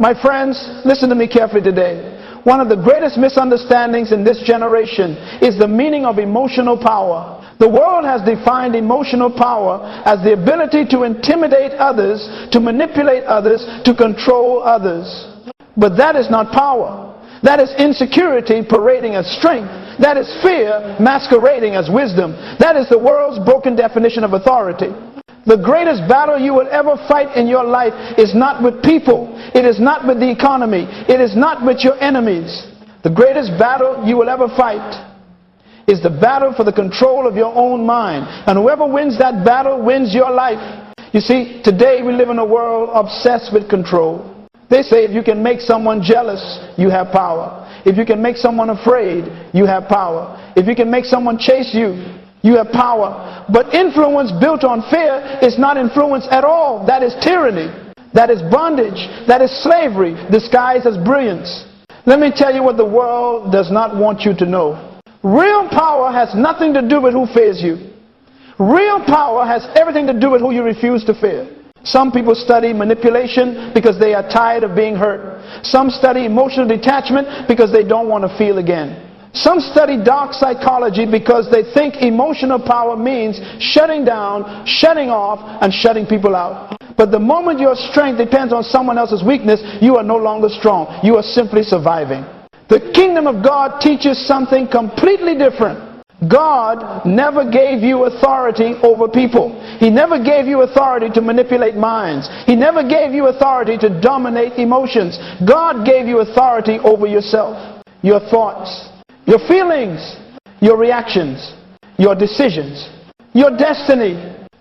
My friends, listen to me carefully today. One of the greatest misunderstandings in this generation is the meaning of emotional power. The world has defined emotional power as the ability to intimidate others, to manipulate others, to control others. But that is not power. That is insecurity parading as strength. That is fear masquerading as wisdom. That is the world's broken definition of authority. The greatest battle you will ever fight in your life is not with people. It is not with the economy. It is not with your enemies. The greatest battle you will ever fight is the battle for the control of your own mind. And whoever wins that battle wins your life. You see, today we live in a world obsessed with control. They say if you can make someone jealous, you have power. If you can make someone afraid, you have power. If you can make someone chase you, you have power. But influence built on fear is not influence at all. That is tyranny. That is bondage. That is slavery disguised as brilliance. Let me tell you what the world does not want you to know. Real power has nothing to do with who fears you. Real power has everything to do with who you refuse to fear. Some people study manipulation because they are tired of being hurt. Some study emotional detachment because they don't want to feel again. Some study dark psychology because they think emotional power means shutting down, shutting off, and shutting people out. But the moment your strength depends on someone else's weakness, you are no longer strong. You are simply surviving. The kingdom of God teaches something completely different. God never gave you authority over people. He never gave you authority to manipulate minds. He never gave you authority to dominate emotions. God gave you authority over yourself, your thoughts, your feelings, your reactions, your decisions, your destiny.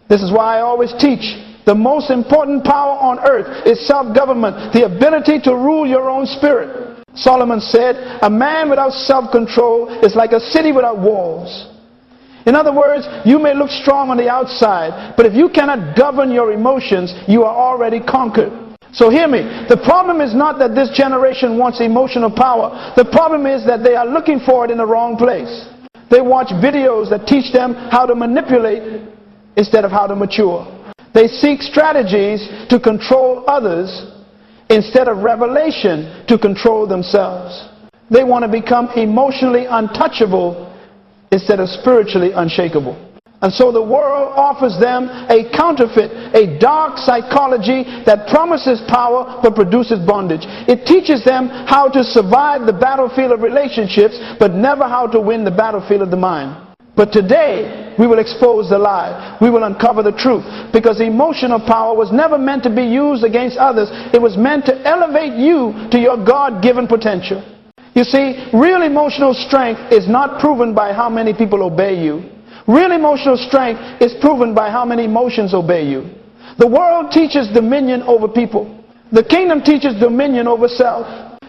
This is why I always teach the most important power on earth is self-government, the ability to rule your own spirit. Solomon said, a man without self-control is like a city without walls. In other words, you may look strong on the outside, but if you cannot govern your emotions, you are already conquered. So hear me. The problem is not that this generation wants emotional power. The problem is that they are looking for it in the wrong place. They watch videos that teach them how to manipulate instead of how to mature. They seek strategies to control others instead of revelation to control themselves. They want to become emotionally untouchable instead of spiritually unshakable. And so the world offers them a counterfeit, a dark psychology that promises power but produces bondage. It teaches them how to survive the battlefield of relationships but never how to win the battlefield of the mind. But today, we will expose the lie. We will uncover the truth. Because emotional power was never meant to be used against others. It was meant to elevate you to your God-given potential. You see, real emotional strength is not proven by how many people obey you. Real emotional strength is proven by how many emotions obey you. The world teaches dominion over people. The kingdom teaches dominion over self.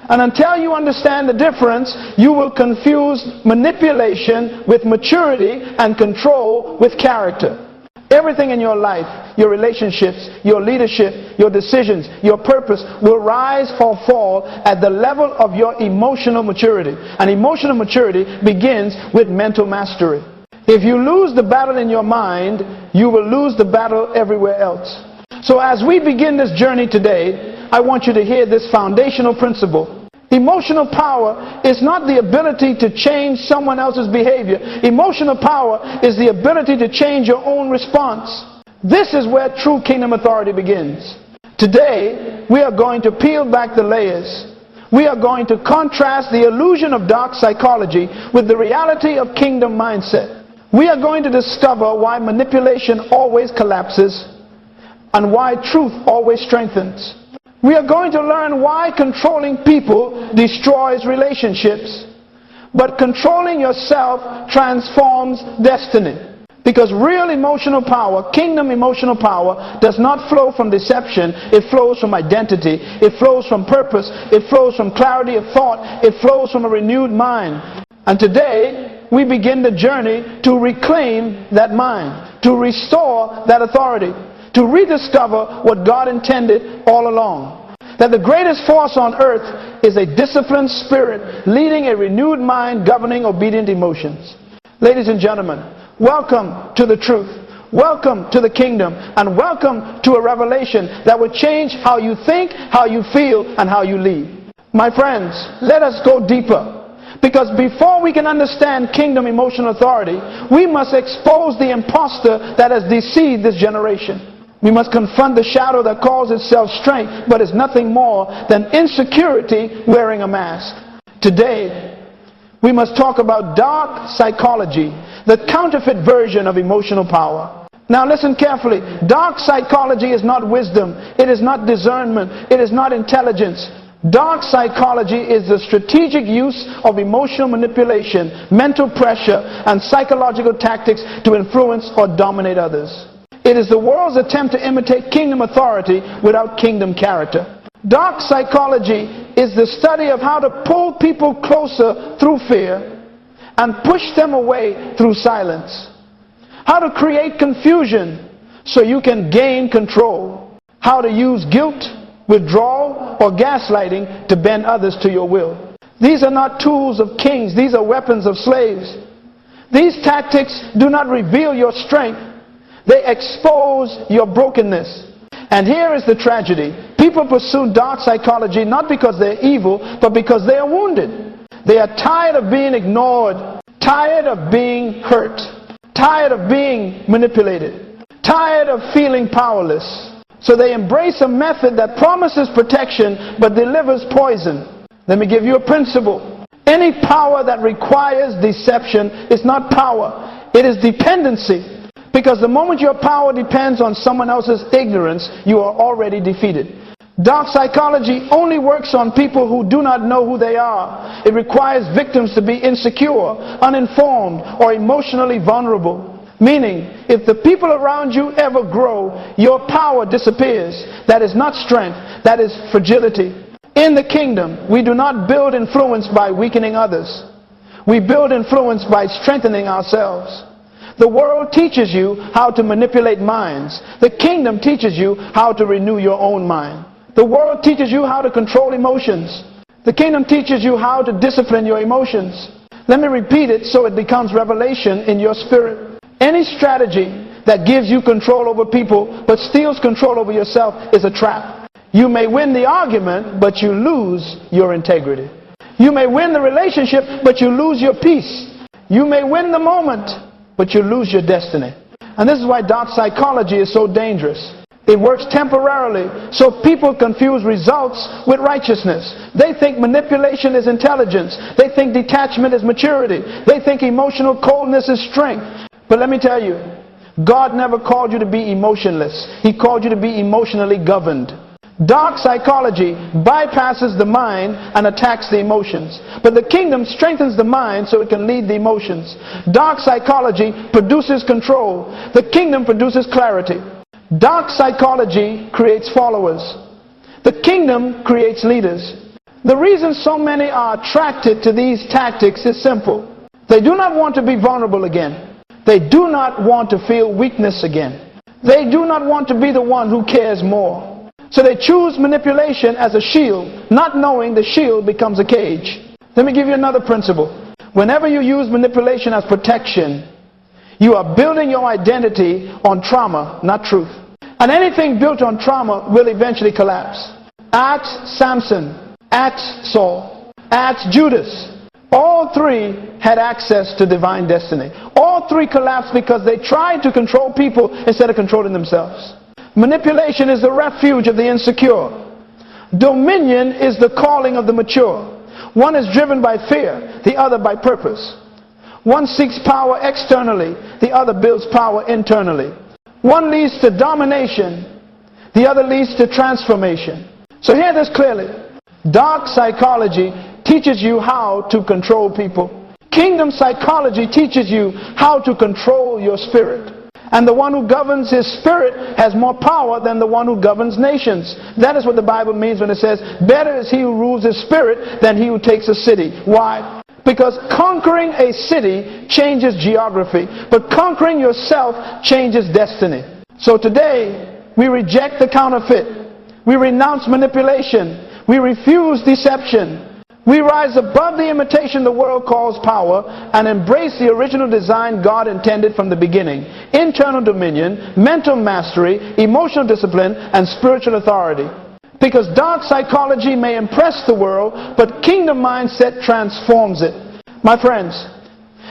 And until you understand the difference, you will confuse manipulation with maturity and control with character. Everything in your life, your relationships, your leadership, your decisions, your purpose will rise or fall at the level of your emotional maturity. And emotional maturity begins with mental mastery. If you lose the battle in your mind, you will lose the battle everywhere else. So as we begin this journey today, I want you to hear this foundational principle. Emotional power is not the ability to change someone else's behavior. Emotional power is the ability to change your own response. This is where true kingdom authority begins. Today, we are going to peel back the layers. We are going to contrast the illusion of dark psychology with the reality of kingdom mindset. We are going to discover why manipulation always collapses and why truth always strengthens. We are going to learn why controlling people destroys relationships, but controlling yourself transforms destiny. Because real emotional power, kingdom emotional power, does not flow from deception. It flows from identity. It flows from purpose. It flows from clarity of thought. It flows from a renewed mind. And today, we begin the journey to reclaim that mind, to restore that authority, to rediscover what God intended all along. That the greatest force on earth is a disciplined spirit leading a renewed mind governing obedient emotions. Ladies and gentlemen, welcome to the truth. Welcome to the kingdom, and welcome to a revelation that will change how you think, how you feel, and how you live. My friends, let us go deeper. Because before we can understand kingdom emotional authority, we must expose the impostor that has deceived this generation. We must confront the shadow that calls itself strength, but is nothing more than insecurity wearing a mask. Today, we must talk about dark psychology, the counterfeit version of emotional power. Now listen carefully. Dark psychology is not wisdom. It is not discernment. It is not intelligence. Dark psychology is the strategic use of emotional manipulation, mental pressure, and psychological tactics to influence or dominate others. It is the world's attempt to imitate kingdom authority without kingdom character. Dark psychology is the study of how to pull people closer through fear and push them away through silence. How to create confusion so you can gain control. How to use guilt, withdrawal, or gaslighting to bend others to your will. These are not tools of kings. These are weapons of slaves. These tactics do not reveal your strength. They expose your brokenness. And here is the tragedy. People pursue dark psychology not because they're evil, but because they are wounded. They are tired of being ignored, tired of being hurt, tired of being manipulated, tired of feeling powerless. So they embrace a method that promises protection but delivers poison. Let me give you a principle. Any power that requires deception is not power. It is dependency. Because the moment your power depends on someone else's ignorance, you are already defeated. Dark psychology only works on people who do not know who they are. It requires victims to be insecure, uninformed, or emotionally vulnerable. Meaning, if the people around you ever grow, your power disappears. That is not strength, that is fragility. In the kingdom, we do not build influence by weakening others. We build influence by strengthening ourselves. The world teaches you how to manipulate minds. The kingdom teaches you how to renew your own mind. The world teaches you how to control emotions. The kingdom teaches you how to discipline your emotions. Let me repeat it so it becomes revelation in your spirit. Any strategy that gives you control over people but steals control over yourself is a trap. You may win the argument, but you lose your integrity. You may win the relationship, but you lose your peace. You may win the moment, but you lose your destiny. And this is why dark psychology is so dangerous. It works temporarily, so people confuse results with righteousness. They think manipulation is intelligence. They think detachment is maturity. They think emotional coldness is strength. But let me tell you, God never called you to be emotionless. He called you to be emotionally governed. Dark psychology bypasses the mind and attacks the emotions. But the kingdom strengthens the mind so it can lead the emotions. Dark psychology produces control. The kingdom produces clarity. Dark psychology creates followers. The kingdom creates leaders. The reason so many are attracted to these tactics is simple. They do not want to be vulnerable again. They do not want to feel weakness again. They do not want to be the one who cares more. So they choose manipulation as a shield, not knowing the shield becomes a cage. Let me give you another principle. Whenever you use manipulation as protection, you are building your identity on trauma, not truth. And anything built on trauma will eventually collapse. Ask Samson, ask Saul, ask Judas. All three had access to divine destiny. All three collapsed because they tried to control people instead of controlling themselves. Manipulation is the refuge of the insecure. Dominion is the calling of the mature. One is driven by fear, the other by purpose. One seeks power externally, the other builds power internally. One leads to domination, the other leads to transformation. So hear this clearly. Dark psychology teaches you how to control people. Kingdom psychology teaches you how to control your spirit. And the one who governs his spirit has more power than the one who governs nations. That is what the Bible means when it says, better is he who rules his spirit than he who takes a city. Why? Because conquering a city changes geography, but conquering yourself changes destiny. So today, we reject the counterfeit. We renounce manipulation. We refuse deception. We rise above the imitation the world calls power and embrace the original design God intended from the beginning: internal dominion, mental mastery, emotional discipline, and spiritual authority. Because dark psychology may impress the world, but kingdom mindset transforms it. My friends,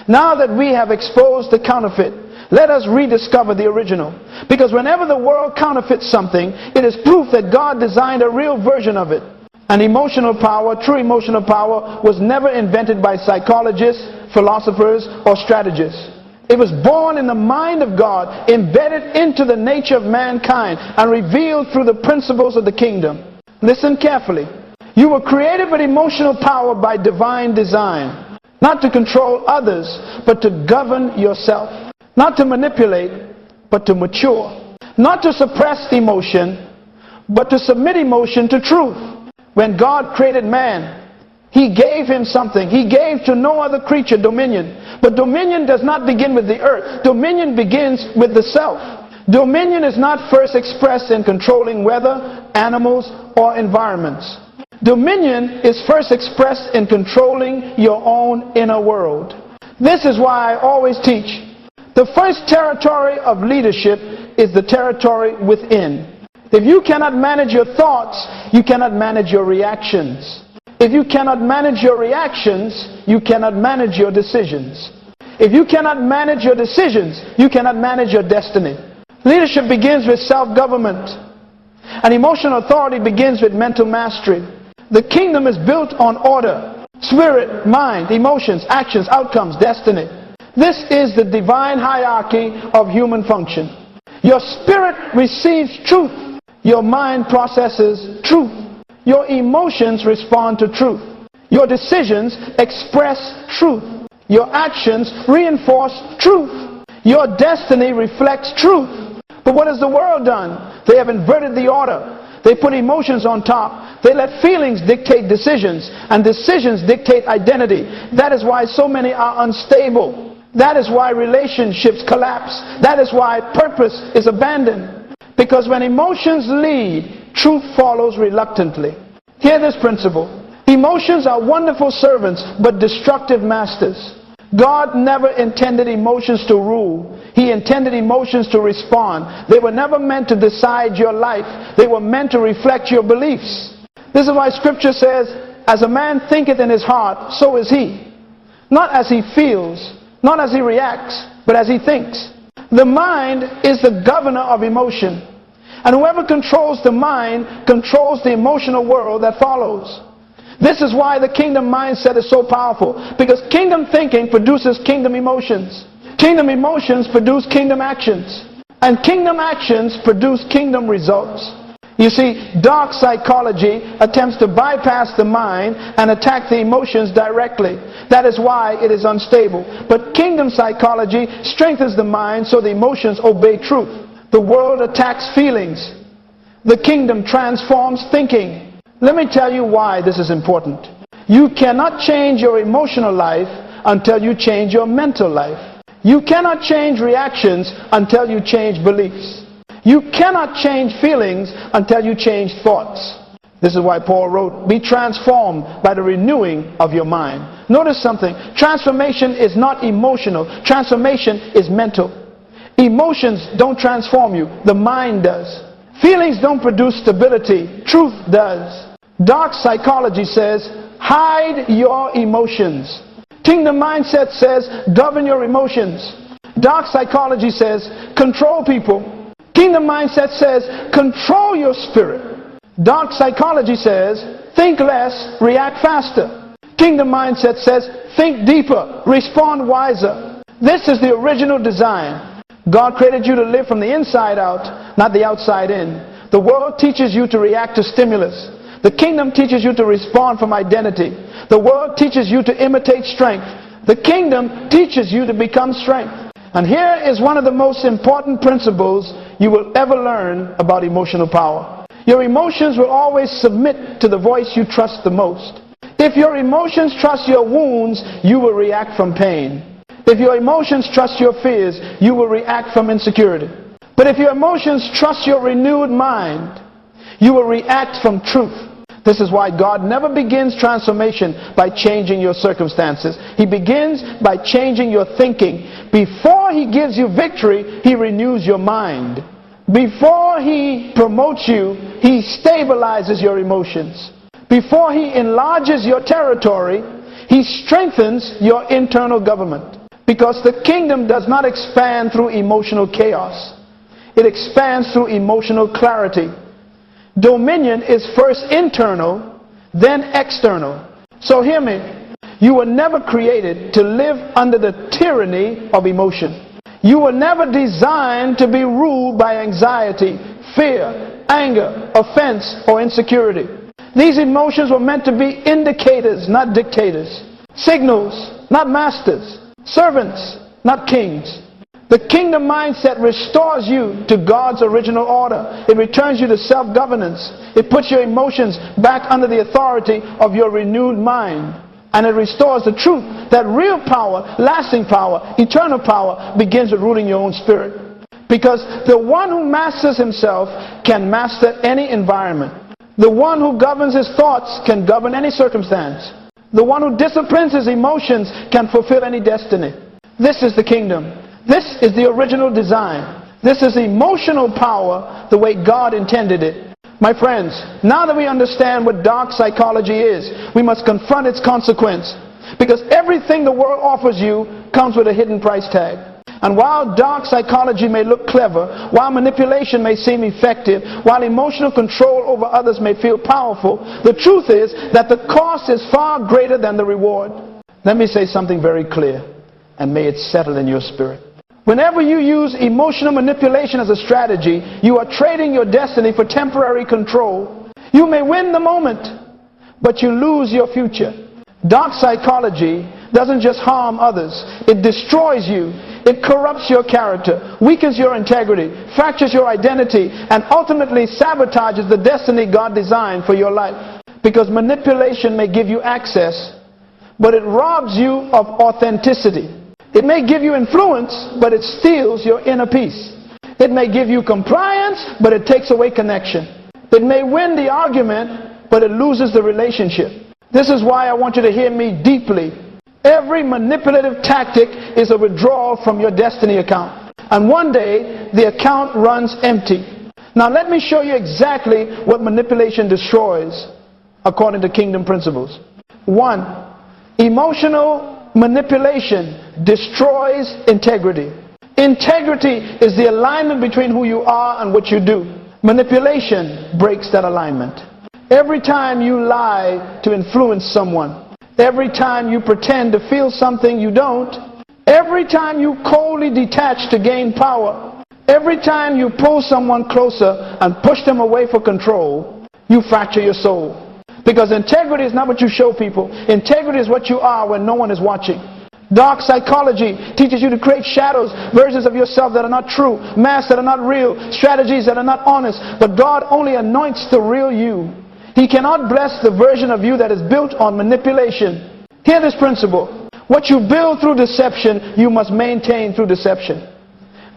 now that we have exposed the counterfeit, let us rediscover the original. Because whenever the world counterfeits something, it is proof that God designed a real version of it. And emotional power, true emotional power, was never invented by psychologists, philosophers, or strategists. It was born in the mind of God, embedded into the nature of mankind, and revealed through the principles of the kingdom. Listen carefully. You were created with emotional power by divine design. Not to control others, but to govern yourself. Not to manipulate, but to mature. Not to suppress emotion, but to submit emotion to truth. When God created man, He gave him something. He gave to no other creature dominion. But dominion does not begin with the earth. Dominion begins with the self. Dominion is not first expressed in controlling weather, animals, or environments. Dominion is first expressed in controlling your own inner world. This is why I always teach: the first territory of leadership is the territory within. If you cannot manage your thoughts, you cannot manage your reactions. If you cannot manage your reactions, you cannot manage your decisions. If you cannot manage your decisions, you cannot manage your destiny. Leadership begins with self-government, and emotional authority begins with mental mastery. The kingdom is built on order: spirit, mind, emotions, actions, outcomes, destiny. This is the divine hierarchy of human function. Your spirit receives truth. Your mind processes truth. Your emotions respond to truth. Your decisions express truth. Your actions reinforce truth. Your destiny reflects truth. But what has the world done? They have inverted the order. They put emotions on top. They let feelings dictate decisions, and decisions dictate identity. That is why so many are unstable. That is why relationships collapse. That is why purpose is abandoned. Because when emotions lead, truth follows reluctantly. Hear this principle: emotions are wonderful servants, but destructive masters. God never intended emotions to rule. He intended emotions to respond. They were never meant to decide your life. They were meant to reflect your beliefs. This is why Scripture says, as a man thinketh in his heart, so is he. Not as he feels, not as he reacts, but as he thinks. The mind is the governor of emotion. And whoever controls the mind controls the emotional world that follows. This is why the kingdom mindset is so powerful. Because kingdom thinking produces kingdom emotions. Kingdom emotions produce kingdom actions. And kingdom actions produce kingdom results. You see, dark psychology attempts to bypass the mind and attack the emotions directly. That is why it is unstable. But kingdom psychology strengthens the mind so the emotions obey truth. The world attacks feelings. The kingdom transforms thinking. Let me tell you why this is important. You cannot change your emotional life until you change your mental life. You cannot change reactions until you change beliefs. You cannot change feelings until you change thoughts. This is why Paul wrote, be transformed by the renewing of your mind. Notice something. Transformation is not emotional. Transformation is mental. Emotions don't transform you. The mind does. Feelings don't produce stability. Truth does. Dark psychology says, hide your emotions. Kingdom mindset says, govern your emotions. Dark psychology says, control people. Kingdom mindset says, control your spirit. Dark psychology says, think less, react faster. Kingdom mindset says, think deeper, respond wiser. This is the original design. God created you to live from the inside out, not the outside in. The world teaches you to react to stimulus. The kingdom teaches you to respond from identity. The world teaches you to imitate strength. The kingdom teaches you to become strength. And here is one of the most important principles you will ever learn about emotional power. Your emotions will always submit to the voice you trust the most. If your emotions trust your wounds, you will react from pain. If your emotions trust your fears, you will react from insecurity. But if your emotions trust your renewed mind, you will react from truth. This is why God never begins transformation by changing your circumstances. He begins by changing your thinking. Before He gives you victory, He renews your mind. Before He promotes you, He stabilizes your emotions. Before He enlarges your territory, He strengthens your internal government. Because the kingdom does not expand through emotional chaos. It expands through emotional clarity. Dominion is first internal, then external. So hear me. You were never created to live under the tyranny of emotion. You were never designed to be ruled by anxiety, fear, anger, offense, or insecurity. These emotions were meant to be indicators, not dictators. Signals, not masters. Servants, not kings. The kingdom mindset restores you to God's original order. It returns you to self-governance. It puts your emotions back under the authority of your renewed mind. And it restores the truth that real power, lasting power, eternal power begins with ruling your own spirit. Because the one who masters himself can master any environment. The one who governs his thoughts can govern any circumstance. The one who disciplines his emotions can fulfill any destiny. This is the kingdom. This is the original design. This is emotional power the way God intended it. My friends, now that we understand what dark psychology is, we must confront its consequence. Because everything the world offers you comes with a hidden price tag. And while dark psychology may look clever, while manipulation may seem effective, while emotional control over others may feel powerful, the truth is that the cost is far greater than the reward. Let me say something very clear, and may it settle in your spirit. Whenever you use emotional manipulation as a strategy, you are trading your destiny for temporary control. You may win the moment, but you lose your future. Dark psychology doesn't just harm others, it destroys you. It corrupts your character, weakens your integrity, fractures your identity, and ultimately sabotages the destiny God designed for your life. Because manipulation may give you access, but it robs you of authenticity. It may give you influence, but it steals your inner peace. It may give you compliance, but it takes away connection. It may win the argument, but it loses the relationship. This is why I want you to hear me deeply. Every manipulative tactic is a withdrawal from your destiny account. And one day, the account runs empty. Now let me show you exactly what manipulation destroys according to kingdom principles. 1. Emotional manipulation destroys integrity. Integrity is the alignment between who you are and what you do. Manipulation breaks that alignment. Every time you lie to influence someone, every time you pretend to feel something you don't, every time you coldly detach to gain power, every time you pull someone closer and push them away for control, you fracture your soul. Because integrity is not what you show people. Integrity is what you are when no one is watching. Dark psychology teaches you to create shadows, versions of yourself that are not true, masks that are not real, strategies that are not honest. But God only anoints the real you. He cannot bless the version of you that is built on manipulation. Hear this principle. What you build through deception, you must maintain through deception.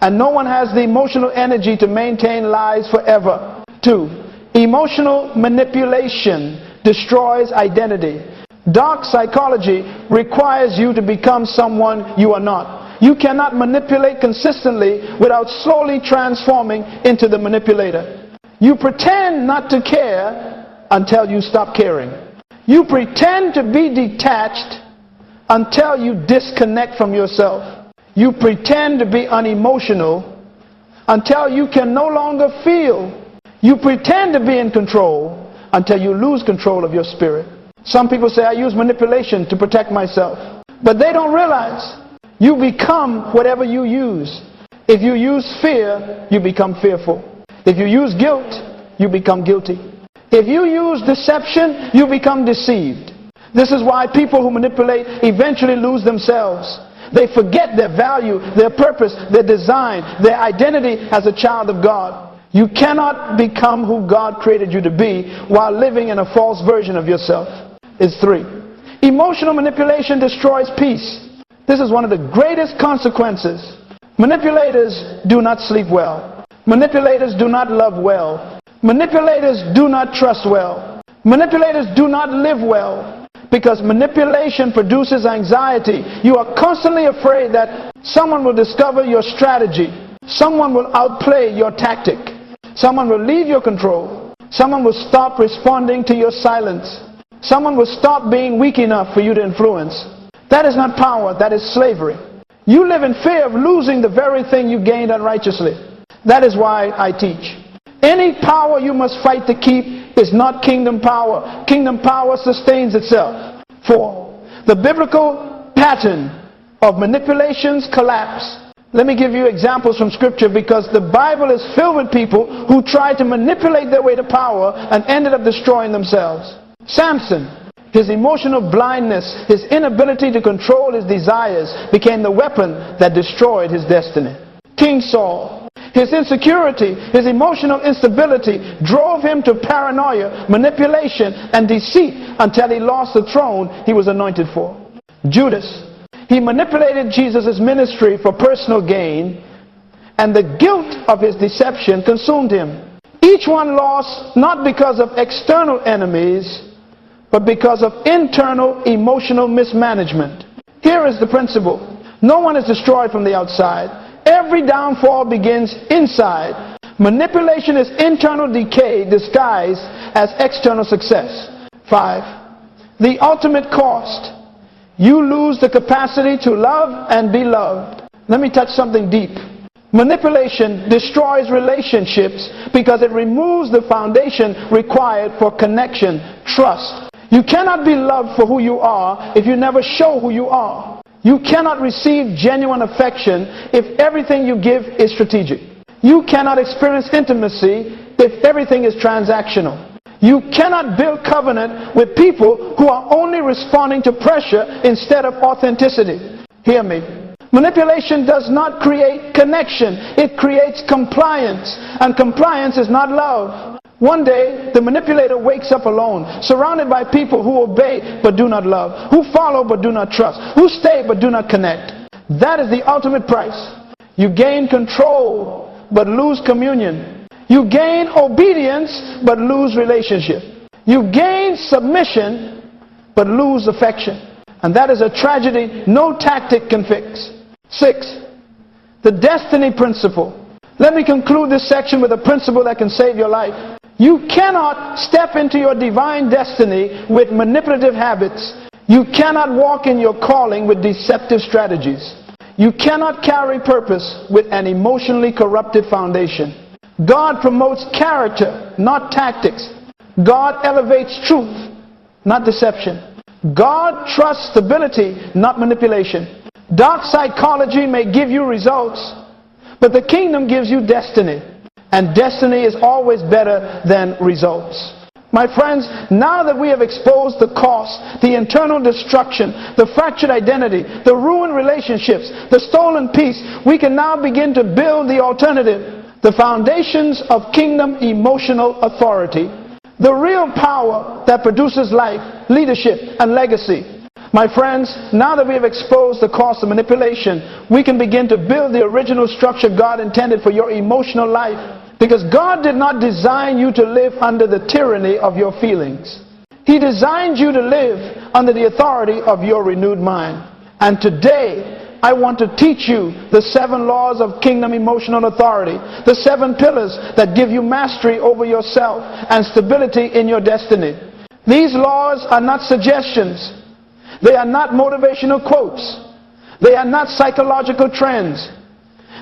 And no one has the emotional energy to maintain lies forever. 2. Emotional manipulation destroys identity. Dark psychology requires you to become someone you are not. You cannot manipulate consistently without slowly transforming into the manipulator. You pretend not to care until you stop caring. You pretend to be detached until you disconnect from yourself. You pretend to be unemotional until you can no longer feel. You pretend to be in control until you lose control of your spirit. Some people say, I use manipulation to protect myself. But they don't realize you become whatever you use. If you use fear, you become fearful. If you use guilt, you become guilty. If you use deception, you become deceived. This is why people who manipulate eventually lose themselves. They forget their value, their purpose, their design, their identity as a child of God. You cannot become who God created you to be while living in a false version of yourself. It's 3. Emotional manipulation destroys peace. This is one of the greatest consequences. Manipulators do not sleep well. Manipulators do not love well. Manipulators do not trust well. Manipulators do not live well because manipulation produces anxiety. You are constantly afraid that someone will discover your strategy. Someone will outplay your tactic. Someone will leave your control. Someone will stop responding to your silence. Someone will stop being weak enough for you to influence. That is not power, that is slavery. You live in fear of losing the very thing you gained unrighteously. That is why I teach. Any power you must fight to keep is not kingdom power. Kingdom power sustains itself. 4. The biblical pattern of manipulations collapse. Let me give you examples from Scripture, because the Bible is filled with people who tried to manipulate their way to power and ended up destroying themselves. Samson, his emotional blindness, his inability to control his desires became the weapon that destroyed his destiny. King Saul, his insecurity, his emotional instability drove him to paranoia, manipulation, and deceit until he lost the throne he was anointed for. Judas, he manipulated Jesus' ministry for personal gain, and the guilt of his deception consumed him. Each one lost not because of external enemies, but because of internal emotional mismanagement. Here is the principle. No one is destroyed from the outside. Every downfall begins inside. Manipulation is internal decay disguised as external success. 5. The ultimate cost. You lose the capacity to love and be loved. Let me touch something deep. Manipulation destroys relationships because it removes the foundation required for connection, trust. You cannot be loved for who you are if you never show who you are. You cannot receive genuine affection if everything you give is strategic. You cannot experience intimacy if everything is transactional. You cannot build covenant with people who are only responding to pressure instead of authenticity. Hear me. Manipulation does not create connection. It creates compliance. And compliance is not love. One day, the manipulator wakes up alone, surrounded by people who obey but do not love, who follow but do not trust, who stay but do not connect. That is the ultimate price. You gain control but lose communion. You gain obedience but lose relationship. You gain submission but lose affection. And that is a tragedy no tactic can fix. 6. The destiny principle. Let me conclude this section with a principle that can save your life. You cannot step into your divine destiny with manipulative habits. You cannot walk in your calling with deceptive strategies. You cannot carry purpose with an emotionally corrupted foundation. God promotes character, not tactics. God elevates truth, not deception. God trusts stability, not manipulation. Dark psychology may give you results, but the kingdom gives you destiny. And destiny is always better than results. My friends, now that we have exposed the cost, the internal destruction, the fractured identity, the ruined relationships, the stolen peace, we can now begin to build the alternative, the foundations of kingdom emotional authority, the real power that produces life, leadership, and legacy. My friends, now that we have exposed the cost of manipulation, we can begin to build the original structure God intended for your emotional life. Because God did not design you to live under the tyranny of your feelings. He designed you to live under the authority of your renewed mind. And today, I want to teach you the 7 laws of kingdom emotional authority, the 7 pillars that give you mastery over yourself and stability in your destiny. These laws are not suggestions. They are not motivational quotes. They are not psychological trends.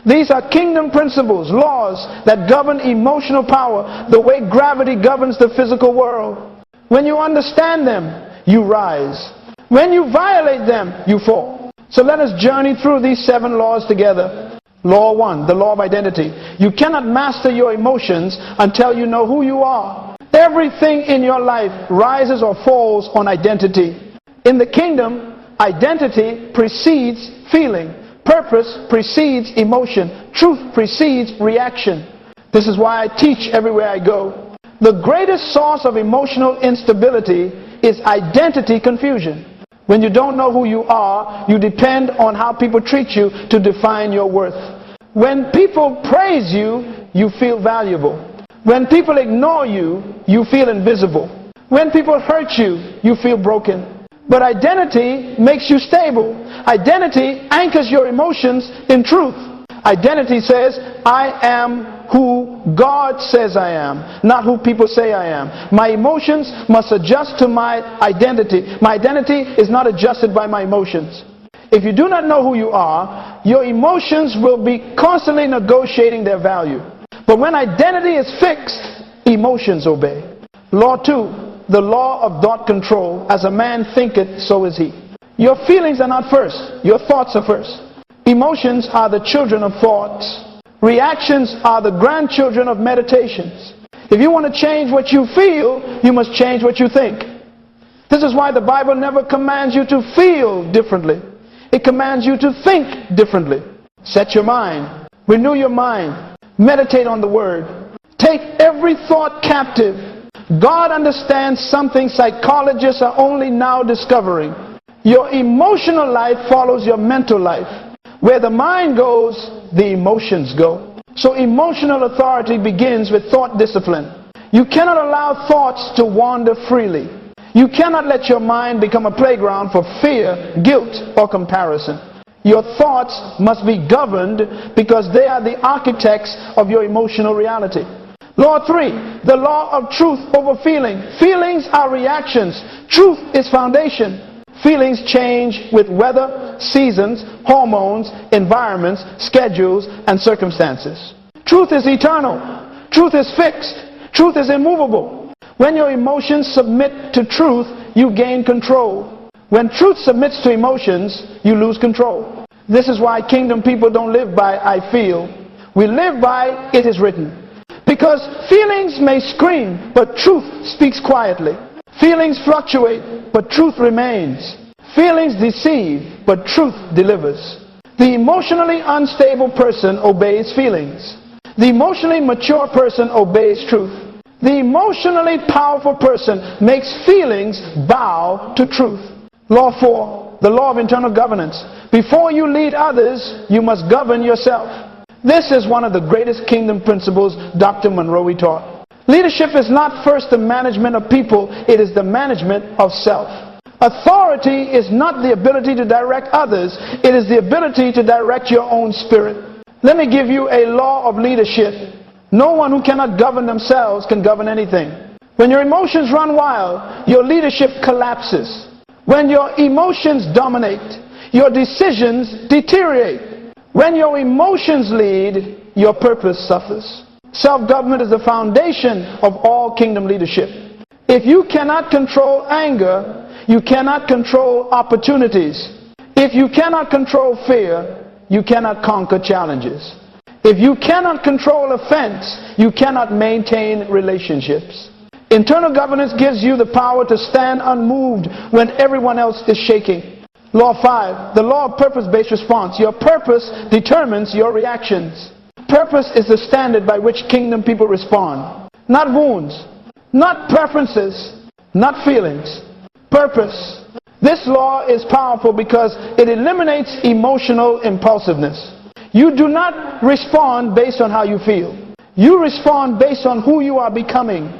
These are kingdom principles, laws that govern emotional power the way gravity governs the physical world. When you understand them, you rise. When you violate them, you fall. So let us journey through these 7 laws together. Law 1, the law of identity. You cannot master your emotions until you know who you are. Everything in your life rises or falls on identity. In the kingdom, identity precedes feeling. Purpose precedes emotion. Truth precedes reaction. This is why I teach everywhere I go. The greatest source of emotional instability is identity confusion. When you don't know who you are, you depend on how people treat you to define your worth. When people praise you, you feel valuable. When people ignore you, you feel invisible. When people hurt you, you feel broken. But identity makes you stable. Identity anchors your emotions in truth. Identity says, I am who God says I am, not who people say I am. My emotions must adjust to my identity. My identity is not adjusted by my emotions. If you do not know who you are, your emotions will be constantly negotiating their value. But when identity is fixed, emotions obey. Law 2, the law of thought control. As a man thinketh, so is he. Your feelings are not first. Your thoughts are first. Emotions are the children of thoughts. Reactions are the grandchildren of meditations. If you want to change what you feel, you must change what you think. This is why the Bible never commands you to feel differently. It commands you to think differently. Set your mind. Renew your mind. Meditate on the Word. Take every thought captive. God understands something psychologists are only now discovering. Your emotional life follows your mental life. Where the mind goes, the emotions go. So emotional authority begins with thought discipline. You cannot allow thoughts to wander freely. You cannot let your mind become a playground for fear, guilt, or comparison. Your thoughts must be governed because they are the architects of your emotional reality. Law 3, the law of truth over feeling. Feelings are reactions. Truth is foundation. Feelings change with weather, seasons, hormones, environments, schedules, and circumstances. Truth is eternal. Truth is fixed. Truth is immovable. When your emotions submit to truth, you gain control. When truth submits to emotions, you lose control. This is why kingdom people don't live by I feel. We live by it is written. Because feelings may scream, but truth speaks quietly. Feelings fluctuate, but truth remains. Feelings deceive, but truth delivers. The emotionally unstable person obeys feelings. The emotionally mature person obeys truth. The emotionally powerful person makes feelings bow to truth. Law 4, the law of internal governance. Before you lead others, you must govern yourself. This is one of the greatest kingdom principles Dr. Munroe taught. Leadership is not first the management of people, it is the management of self. Authority is not the ability to direct others, it is the ability to direct your own spirit. Let me give you a law of leadership. No one who cannot govern themselves can govern anything. When your emotions run wild, your leadership collapses. When your emotions dominate, your decisions deteriorate. When your emotions lead, your purpose suffers. Self-government is the foundation of all kingdom leadership. If you cannot control anger, you cannot control opportunities. If you cannot control fear, you cannot conquer challenges. If you cannot control offense, you cannot maintain relationships. Internal governance gives you the power to stand unmoved when everyone else is shaking. Law 5, the law of purpose-based response. Your purpose determines your reactions. Purpose is the standard by which kingdom people respond. Not wounds, not preferences, not feelings. Purpose. This law is powerful because it eliminates emotional impulsiveness. You do not respond based on how you feel. You respond based on who you are becoming.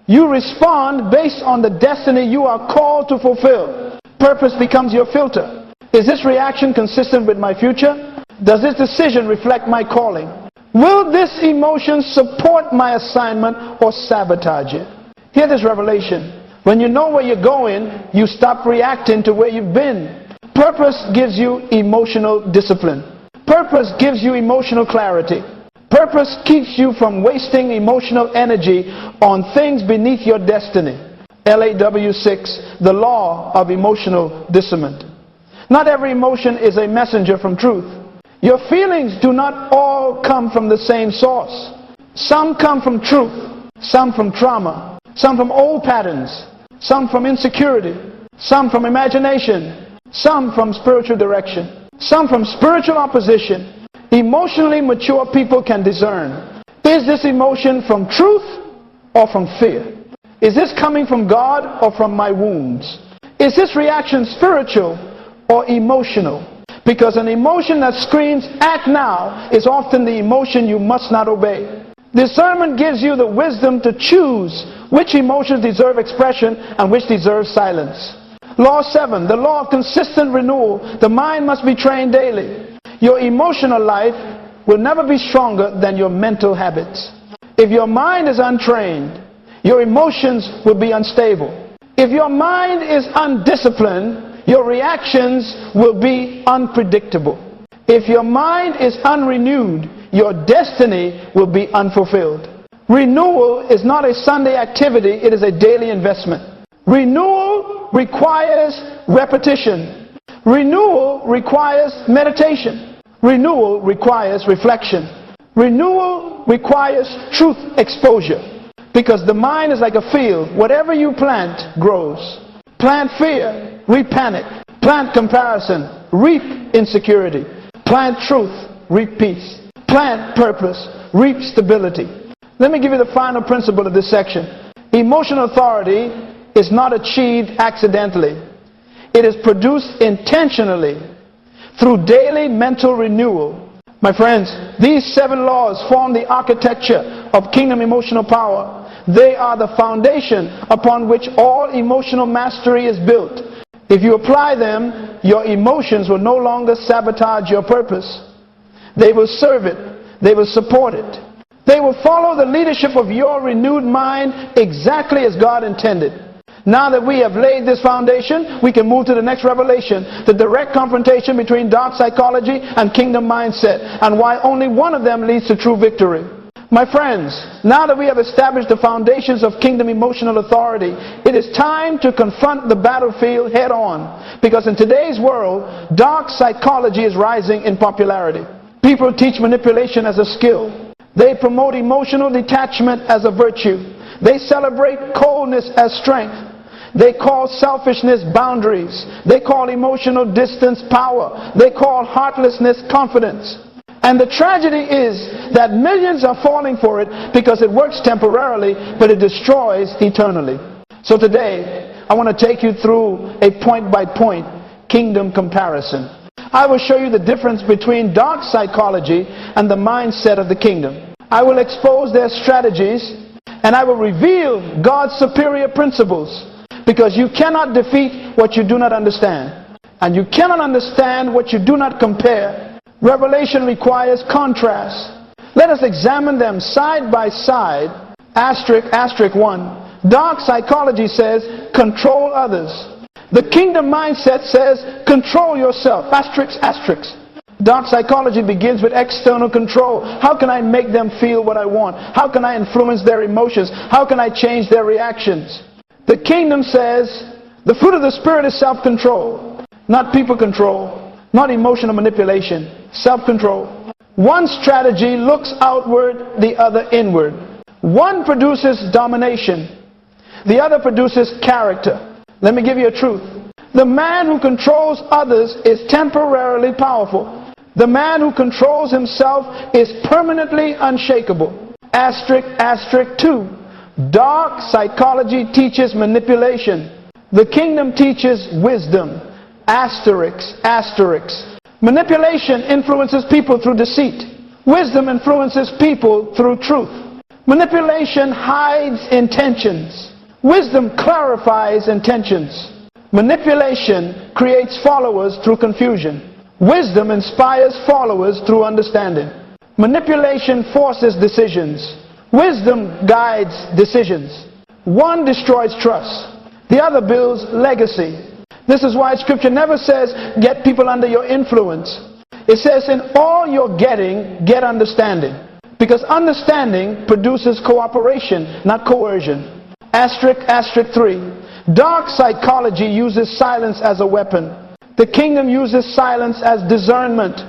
You respond based on the destiny you are called to fulfill. Purpose becomes your filter. Is this reaction consistent with my future? Does this decision reflect my calling? Will this emotion support my assignment or sabotage it? Hear this revelation. When you know where you're going, you stop reacting to where you've been. Purpose gives you emotional discipline. Purpose gives you emotional clarity. Purpose keeps you from wasting emotional energy on things beneath your destiny. LAW 6, the law of emotional discernment. Not every emotion is a messenger from truth. Your feelings do not all come from the same source. Some come from truth, some from trauma, some from old patterns, some from insecurity, some from imagination, some from spiritual direction, some from spiritual opposition. Emotionally mature people can discern. Is this emotion from truth or from fear? Is this coming from God or from my wounds? Is this reaction spiritual or emotional? Because an emotion that screams, act now, is often the emotion you must not obey. Discernment gives you the wisdom to choose which emotions deserve expression and which deserve silence. Law 7, the law of consistent renewal. The mind must be trained daily. Your emotional life will never be stronger than your mental habits. If your mind is untrained, your emotions will be unstable. If your mind is undisciplined, your reactions will be unpredictable. If your mind is unrenewed, your destiny will be unfulfilled. Renewal is not a Sunday activity, it is a daily investment. Renewal requires repetition. Renewal requires meditation. Renewal requires reflection. Renewal requires truth exposure. Because the mind is like a field. Whatever you plant grows. Plant fear, reap panic. Plant comparison, reap insecurity. Plant truth, reap peace. Plant purpose, reap stability. Let me give you the final principle of this section. Emotional authority is not achieved accidentally. It is produced intentionally through daily mental renewal. My friends, these 7 laws form the architecture of kingdom emotional power. They are the foundation upon which all emotional mastery is built. If you apply them, your emotions will no longer sabotage your purpose. They will serve it. They will support it. They will follow the leadership of your renewed mind exactly as God intended. Now that we have laid this foundation, we can move to the next revelation, the direct confrontation between dark psychology and kingdom mindset, and why only one of them leads to true victory. My friends, now that we have established the foundations of kingdom emotional authority, it is time to confront the battlefield head on. Because in today's world, dark psychology is rising in popularity. People teach manipulation as a skill. They promote emotional detachment as a virtue. They celebrate coldness as strength. They call selfishness boundaries. They call emotional distance power. They call heartlessness confidence. And the tragedy is that millions are falling for it because it works temporarily, but it destroys eternally. So today, I want to take you through a point-by-point kingdom comparison. I will show you the difference between dark psychology and the mindset of the kingdom. I will expose their strategies, and I will reveal God's superior principles. Because you cannot defeat what you do not understand. And you cannot understand what you do not compare. Revelation requires contrast. Let us examine them side by side. Asterisk 1. Dark psychology says, control others. The kingdom mindset says, control yourself. Asterisk. Dark psychology begins with external control. How can I make them feel what I want? How can I influence their emotions? How can I change their reactions? The kingdom says the fruit of the Spirit is self-control, not people control, not emotional manipulation, self-control. One strategy looks outward, the other inward. One produces domination, the other produces character. Let me give you a truth. The man who controls others is temporarily powerful. The man who controls himself is permanently unshakable. Asterisk 2. Dark psychology teaches manipulation. The kingdom teaches wisdom. Asterisk. Manipulation influences people through deceit. Wisdom influences people through truth. Manipulation hides intentions. Wisdom clarifies intentions. Manipulation creates followers through confusion. Wisdom inspires followers through understanding. Manipulation forces decisions. Wisdom guides decisions. One destroys trust. The other builds legacy. This is why Scripture never says, get people under your influence. It says, in all you're getting, get understanding. Because understanding produces cooperation, not coercion. Asterisk 3. Dark psychology uses silence as a weapon. The kingdom uses silence as discernment.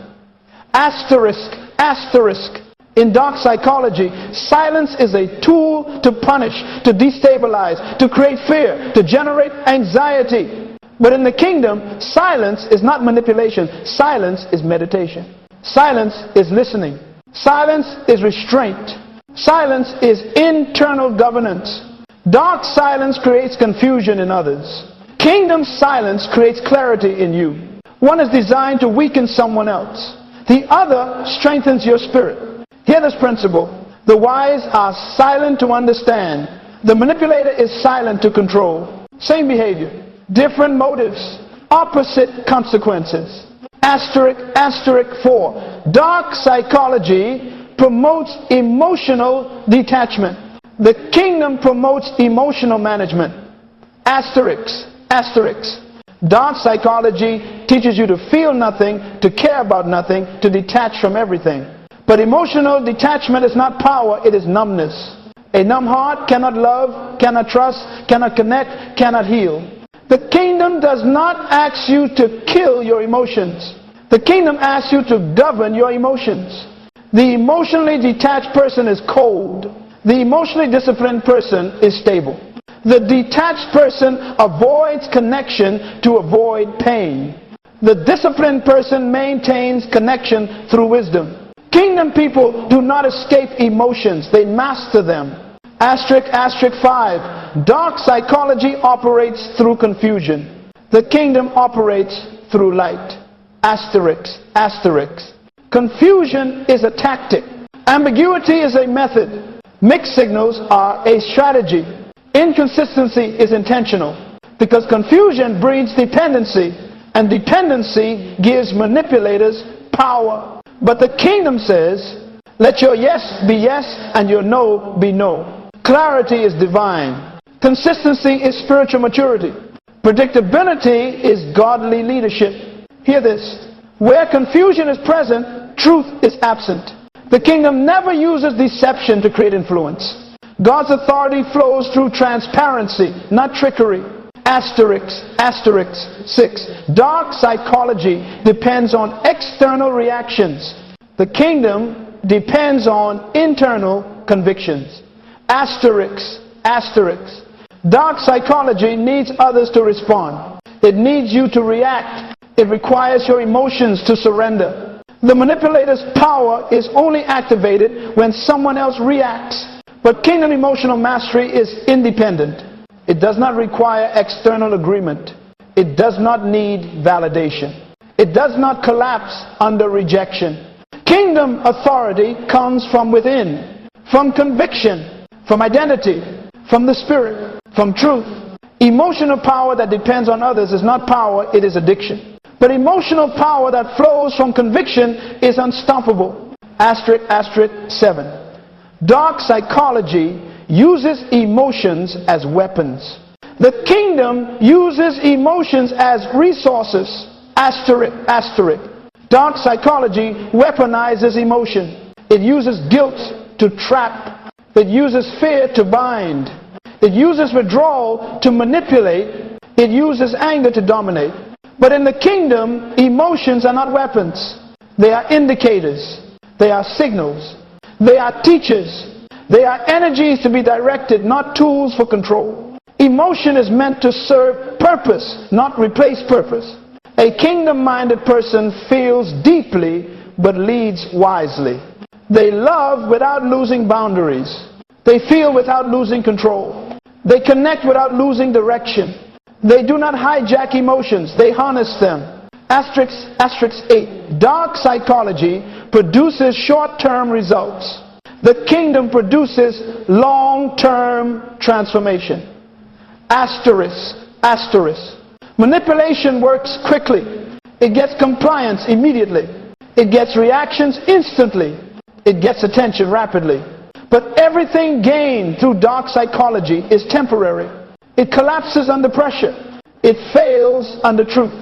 Asterisk. In dark psychology, silence is a tool to punish, to destabilize, to create fear, to generate anxiety. But in the kingdom, silence is not manipulation. Silence is meditation. Silence is listening. Silence is restraint. Silence is internal governance. Dark silence creates confusion in others. Kingdom silence creates clarity in you. One is designed to weaken someone else. The other strengthens your spirit. Hear this principle. The wise are silent to understand, The manipulator is silent to control. Same behavior, different motives, opposite consequences. Asterisk, asterisk 4. Dark psychology promotes emotional detachment. The kingdom promotes emotional management. Asterisk, asterisk. Dark psychology teaches you to feel nothing, to care about nothing, to detach from everything. But emotional detachment is not power, it is numbness. A numb heart cannot love, cannot trust, cannot connect, cannot heal. The kingdom does not ask you to kill your emotions. The kingdom asks you to govern your emotions. The emotionally detached person is cold. The emotionally disciplined person is stable. The detached person avoids connection to avoid pain. The disciplined person maintains connection through wisdom. Kingdom people do not escape emotions, they master them. Asterisk, asterisk 5. Dark psychology operates through confusion. The kingdom operates through light. Asterisk, asterisk. Confusion is a tactic. Ambiguity is a method. Mixed signals are a strategy. Inconsistency is intentional. Because confusion breeds dependency, and dependency gives manipulators power. But the kingdom says, let your yes be yes and your no be no. Clarity is divine. Consistency is spiritual maturity. Predictability is godly leadership. Hear this. Where confusion is present, truth is absent. The kingdom never uses deception to create influence. God's authority flows through transparency, not trickery. Asterisk, asterisk 6. Dark psychology depends on external reactions. The kingdom depends on internal convictions. Asterisk, asterisk. Dark psychology needs others to respond. It needs you to react. It requires your emotions to surrender. The manipulator's power is only activated when someone else reacts. But kingdom emotional mastery is independent. It does not require external agreement. It does not need validation. It does not collapse under rejection. Kingdom authority comes from within, from conviction, from identity, from the Spirit, from truth. Emotional power that depends on others is not power, it is addiction. But emotional power that flows from conviction is unstoppable. Asterisk, asterisk 7. Dark psychology uses emotions as weapons. The kingdom uses emotions as resources. Asterisk, asterisk. Dark psychology weaponizes emotion. It uses guilt to trap. It uses fear to bind. It uses withdrawal to manipulate. It uses anger to dominate. But in the kingdom, emotions are not weapons. They are indicators. They are signals. They are teachers. They are energies to be directed, not tools for control. Emotion is meant to serve purpose, not replace purpose. A kingdom-minded person feels deeply but leads wisely. They love without losing boundaries. They feel without losing control. They connect without losing direction. They do not hijack emotions, they harness them. Asterisk, asterisk 8. Dark psychology produces short-term results. The kingdom produces long-term transformation. Asterisk, asterisk. Manipulation works quickly. It gets compliance immediately. It gets reactions instantly. It gets attention rapidly. But everything gained through dark psychology is temporary. It collapses under pressure. It fails under truth.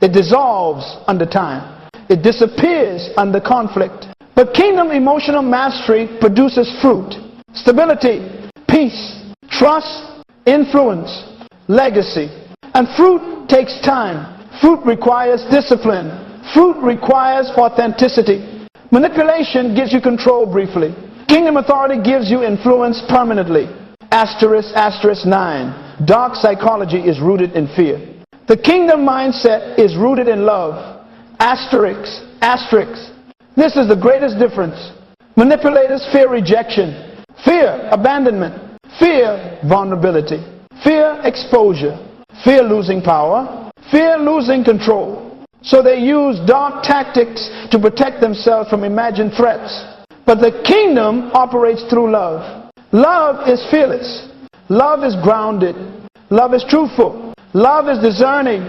It dissolves under time. It disappears under conflict. But kingdom emotional mastery produces fruit, stability, peace, trust, influence, legacy. And fruit takes time. Fruit requires discipline. Fruit requires authenticity. Manipulation gives you control briefly. Kingdom authority gives you influence permanently. Asterisk, asterisk 9. Dark psychology is rooted in fear. The kingdom mindset is rooted in love. Asterisk, asterisk. This is the greatest difference. Manipulators fear rejection, fear abandonment, fear vulnerability, fear exposure, fear losing power, fear losing control. So they use dark tactics to protect themselves from imagined threats. But the kingdom operates through love. Love is fearless. Love is grounded. Love is truthful. Love is discerning.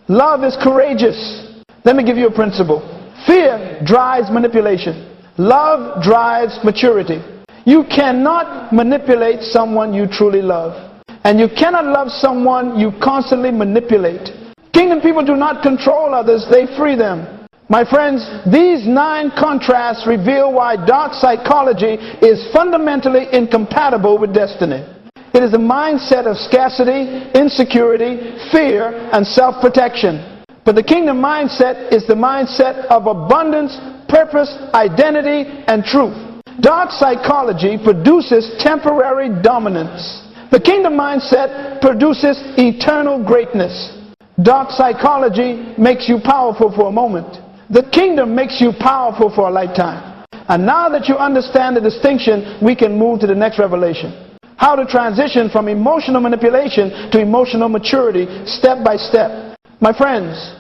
Love is courageous. Let me give you a principle. Fear drives manipulation. Love drives maturity. You cannot manipulate someone you truly love. And you cannot love someone you constantly manipulate. Kingdom people do not control others, they free them. My friends, these 9 contrasts reveal why dark psychology is fundamentally incompatible with destiny. It is a mindset of scarcity, insecurity, fear, and self-protection. But the kingdom mindset is the mindset of abundance, purpose, identity, and truth. Dark psychology produces temporary dominance. The kingdom mindset produces eternal greatness. Dark psychology makes you powerful for a moment. The kingdom makes you powerful for a lifetime. And now that you understand the distinction, we can move to the next revelation. How to transition from emotional manipulation to emotional maturity step by step. My friends,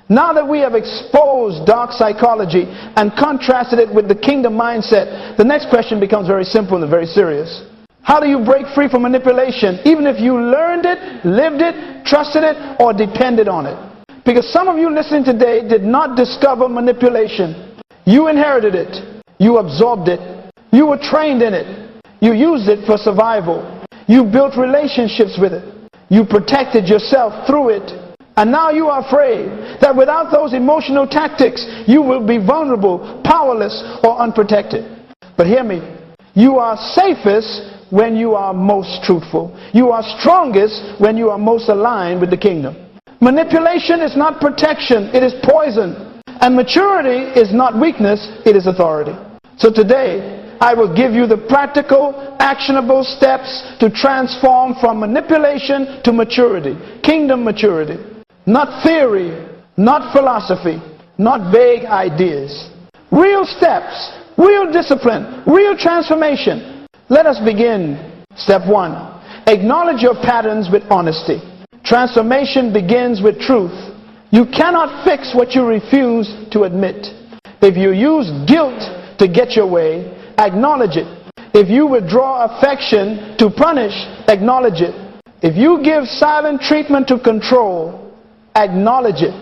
now that we have exposed dark psychology and contrasted it with the kingdom mindset, the next question becomes very simple and very serious. How do you break free from manipulation, even if you learned it, lived it, trusted it, or depended on it? Because some of you listening today did not discover manipulation. You inherited it. You absorbed it. You were trained in it. You used it for survival. You built relationships with it. You protected yourself through it. And now you are afraid that without those emotional tactics, you will be vulnerable, powerless, or unprotected. But hear me. You are safest when you are most truthful. You are strongest when you are most aligned with the kingdom. Manipulation is not protection, it is poison. And maturity is not weakness, it is authority. So today, I will give you the practical, actionable steps to transform from manipulation to maturity. Kingdom maturity. Not theory, not philosophy, not vague ideas. Real steps, real discipline, real transformation. Let us begin. Step 1. Acknowledge your patterns with honesty. Transformation begins with truth. You cannot fix what you refuse to admit. If you use guilt to get your way, acknowledge it. If you withdraw affection to punish, acknowledge it. If you give silent treatment to control, acknowledge it.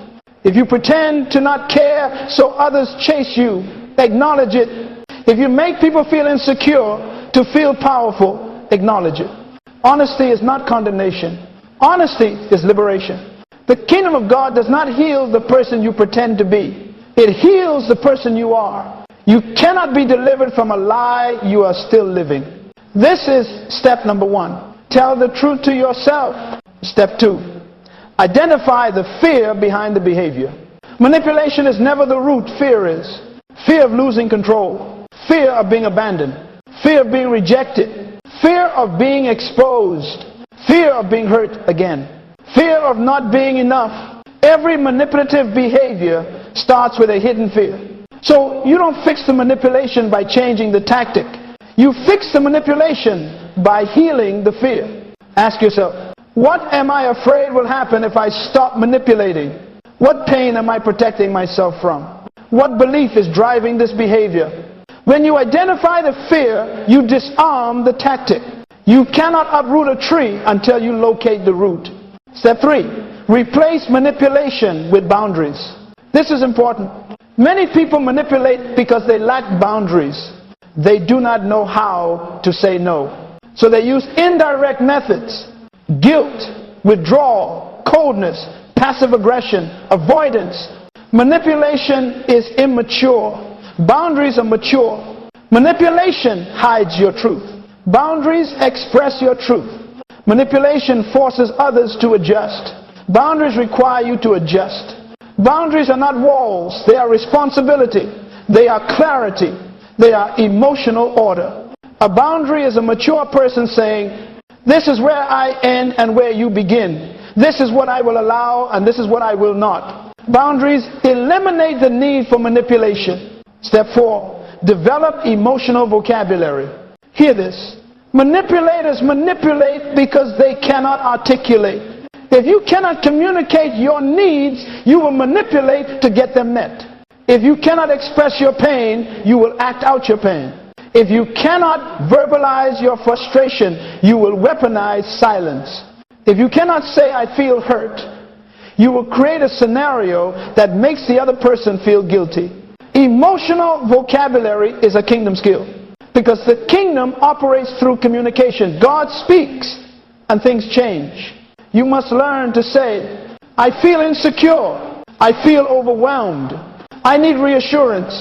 If you pretend to not care so others chase you, acknowledge it. If you make people feel insecure to feel powerful, acknowledge it. Honesty is not condemnation. Honesty is liberation. The kingdom of God does not heal the person you pretend to be. It heals the person you are. You cannot be delivered from a lie you are still living. This is step number 1. Tell the truth to yourself. Step 2. Identify the fear behind the behavior. Manipulation is never the root, fear is. Fear of losing control. Fear of being abandoned. Fear of being rejected. Fear of being exposed. Fear of being hurt again. Fear of not being enough. Every manipulative behavior starts with a hidden fear. So you don't fix the manipulation by changing the tactic. You fix the manipulation by healing the fear. Ask yourself, what am I afraid will happen if I stop manipulating? What pain am I protecting myself from? What belief is driving this behavior? When you identify the fear, you disarm the tactic. You cannot uproot a tree until you locate the root. Step 3. Replace manipulation with boundaries. This is important. Many people manipulate because they lack boundaries. They do not know how to say no. So they use indirect methods. Guilt, withdrawal, coldness, passive aggression, avoidance. Manipulation is immature. Boundaries are mature. Manipulation hides your truth. Boundaries express your truth. Manipulation forces others to adjust. Boundaries require you to adjust. Boundaries are not walls. They are responsibility. They are clarity. They are emotional order. A boundary is a mature person saying, this is where I end and where you begin. This is what I will allow and this is what I will not. Boundaries eliminate the need for manipulation. Step 4. Develop emotional vocabulary. Hear this. Manipulators manipulate because they cannot articulate. If you cannot communicate your needs, you will manipulate to get them met. If you cannot express your pain, you will act out your pain. If you cannot verbalize your frustration, you will weaponize silence. If you cannot say, I feel hurt, you will create a scenario that makes the other person feel guilty. Emotional vocabulary is a kingdom skill, because the kingdom operates through communication. God speaks and things change. You must learn to say, I feel insecure. I feel overwhelmed. I need reassurance.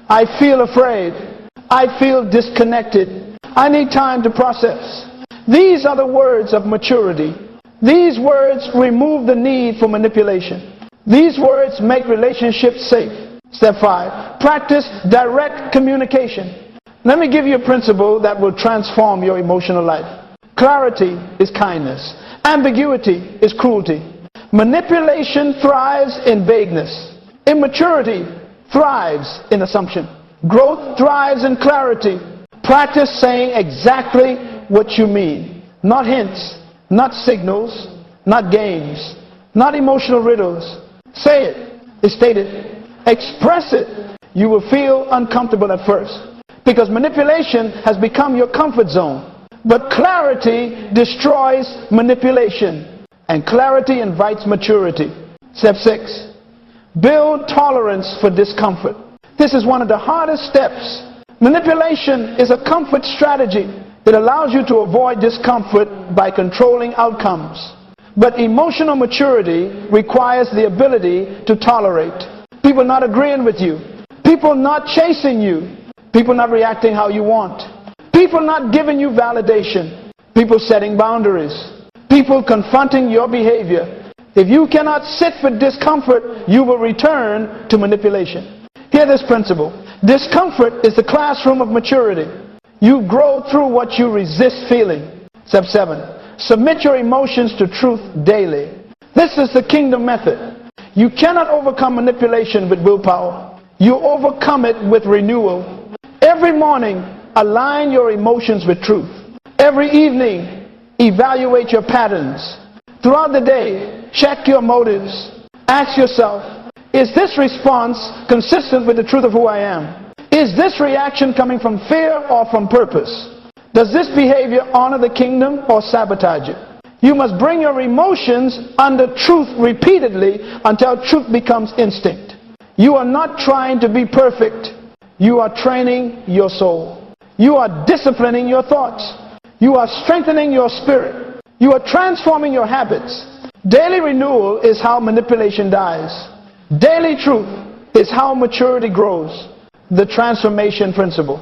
I feel afraid. I feel disconnected. I need time to process. These are the words of maturity. These words remove the need for manipulation. These words make relationships safe. Step 5, practice direct communication. Let me give you a principle that will transform your emotional life. Clarity is kindness. Ambiguity is cruelty. Manipulation thrives in vagueness. Immaturity thrives in assumption. Growth thrives in clarity. Practice saying exactly what you mean. Not hints, not signals, not games, not emotional riddles. Say it. State it. Express it. You will feel uncomfortable at first, because manipulation has become your comfort zone. But clarity destroys manipulation, and clarity invites maturity. Step 6. Build tolerance for discomfort. This is one of the hardest steps. Manipulation is a comfort strategy. It allows you to avoid discomfort by controlling outcomes. But emotional maturity requires the ability to tolerate. People not agreeing with you. People not chasing you. People not reacting how you want. People not giving you validation. People setting boundaries. People confronting your behavior. If you cannot sit with discomfort, you will return to manipulation. Hear this principle. Discomfort is the classroom of maturity. You grow through what you resist feeling. Step 7. Submit your emotions to truth daily. This is the kingdom method. You cannot overcome manipulation with willpower. You overcome it with renewal. Every morning, align your emotions with truth. Every evening, evaluate your patterns. Throughout the day, check your motives. Ask yourself, is this response consistent with the truth of who I am? Is this reaction coming from fear or from purpose? Does this behavior honor the kingdom or sabotage it? You must bring your emotions under truth repeatedly until truth becomes instinct. You are not trying to be perfect. You are training your soul. You are disciplining your thoughts. You are strengthening your spirit. You are transforming your habits. Daily renewal is how manipulation dies. Daily truth is how maturity grows. The transformation principle.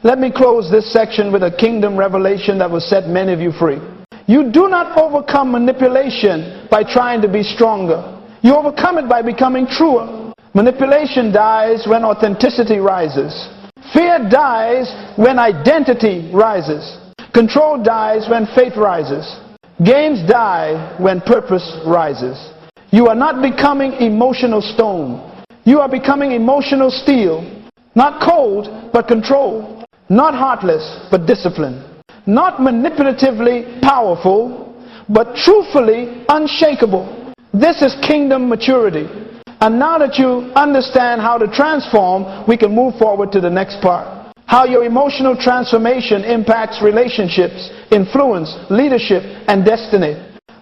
Let me close this section with a kingdom revelation that will set many of you free. You do not overcome manipulation by trying to be stronger. You overcome it by becoming truer. Manipulation dies when authenticity rises. Fear dies when identity rises. Control dies when faith rises. Games die when purpose rises. You are not becoming emotional stone. You are becoming emotional steel. Not cold, but controlled. Not heartless, but disciplined. Not manipulatively powerful, but truthfully unshakable. This is kingdom maturity. And now that you understand how to transform, we can move forward to the next part. How your emotional transformation impacts relationships, influence, leadership, and destiny.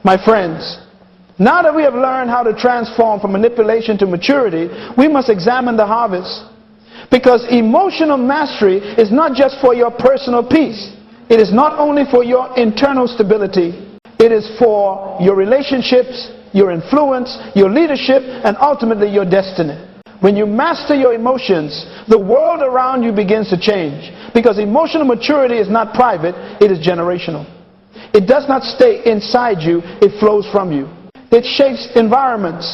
My friends, now that we have learned how to transform from manipulation to maturity, we must examine the harvest. Because emotional mastery is not just for your personal peace. It is not only for your internal stability. It is for your relationships, your influence, your leadership, and ultimately your destiny. When you master your emotions, the world around you begins to change. Because emotional maturity is not private, it is generational. It does not stay inside you, it flows from you. It shapes environments,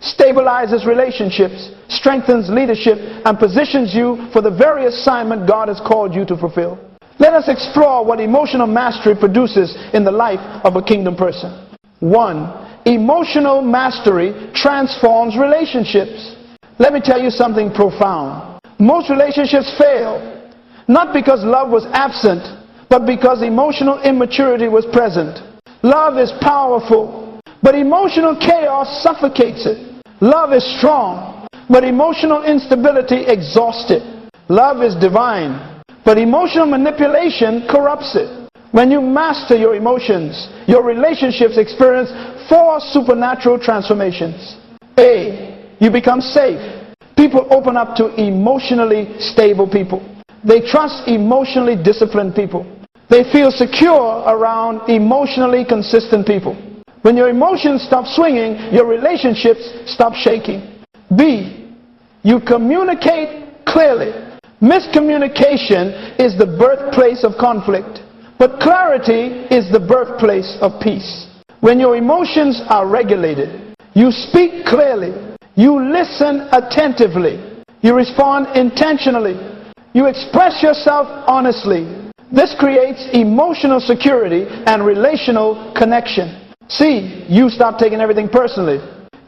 stabilizes relationships, strengthens leadership, and positions you for the very assignment God has called you to fulfill. Let us explore what emotional mastery produces in the life of a kingdom person. 1. Emotional mastery transforms relationships. Let me tell you something profound. Most relationships fail, not because love was absent, but because emotional immaturity was present. Love is powerful, but emotional chaos suffocates it. Love is strong, but emotional instability exhausts it. Love is divine, but emotional manipulation corrupts it. When you master your emotions, your relationships experience 4 supernatural transformations. A, you become safe. People open up to emotionally stable people. They trust emotionally disciplined people. They feel secure around emotionally consistent people. When your emotions stop swinging, your relationships stop shaking. B, you communicate clearly. Miscommunication is the birthplace of conflict, but clarity is the birthplace of peace. When your emotions are regulated, you speak clearly, you listen attentively, you respond intentionally, you express yourself honestly. This creates emotional security and relational connection. C, you stop taking everything personally.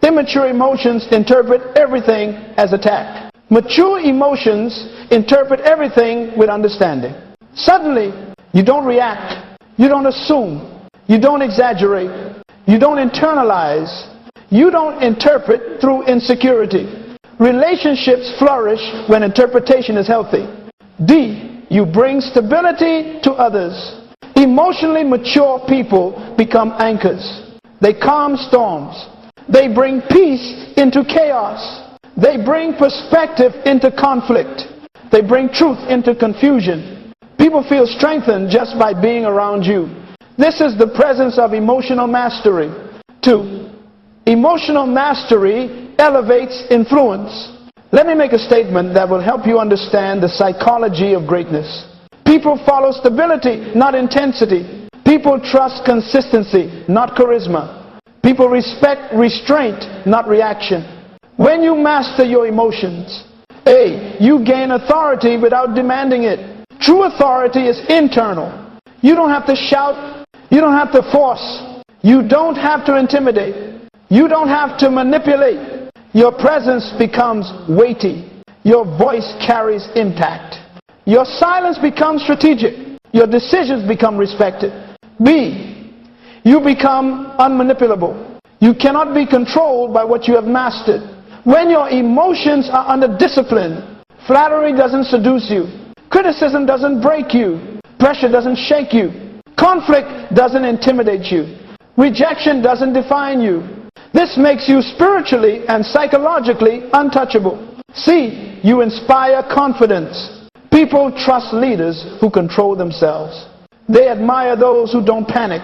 Immature emotions interpret everything as attack. Mature emotions interpret everything with understanding. Suddenly, you don't react, you don't assume, you don't exaggerate, you don't internalize, you don't interpret through insecurity. Relationships flourish when interpretation is healthy. D, you bring stability to others. Emotionally mature people become anchors. They calm storms. They bring peace into chaos. They bring perspective into conflict. They bring truth into confusion. People feel strengthened just by being around you. This is the presence of emotional mastery. 2, emotional mastery elevates influence. Let me make a statement that will help you understand the psychology of greatness. People follow stability, not intensity. People trust consistency, not charisma. People respect restraint, not reaction. When you master your emotions, A, you gain authority without demanding it. True authority is internal. You don't have to shout. You don't have to force. You don't have to intimidate. You don't have to manipulate. Your presence becomes weighty. Your voice carries impact. Your silence becomes strategic. Your decisions become respected. B, you become unmanipulable. You cannot be controlled by what you have mastered. When your emotions are under discipline, flattery doesn't seduce you. Criticism doesn't break you. Pressure doesn't shake you. Conflict doesn't intimidate you. Rejection doesn't define you. This makes you spiritually and psychologically untouchable. C, you inspire confidence. People trust leaders who control themselves. They admire those who don't panic.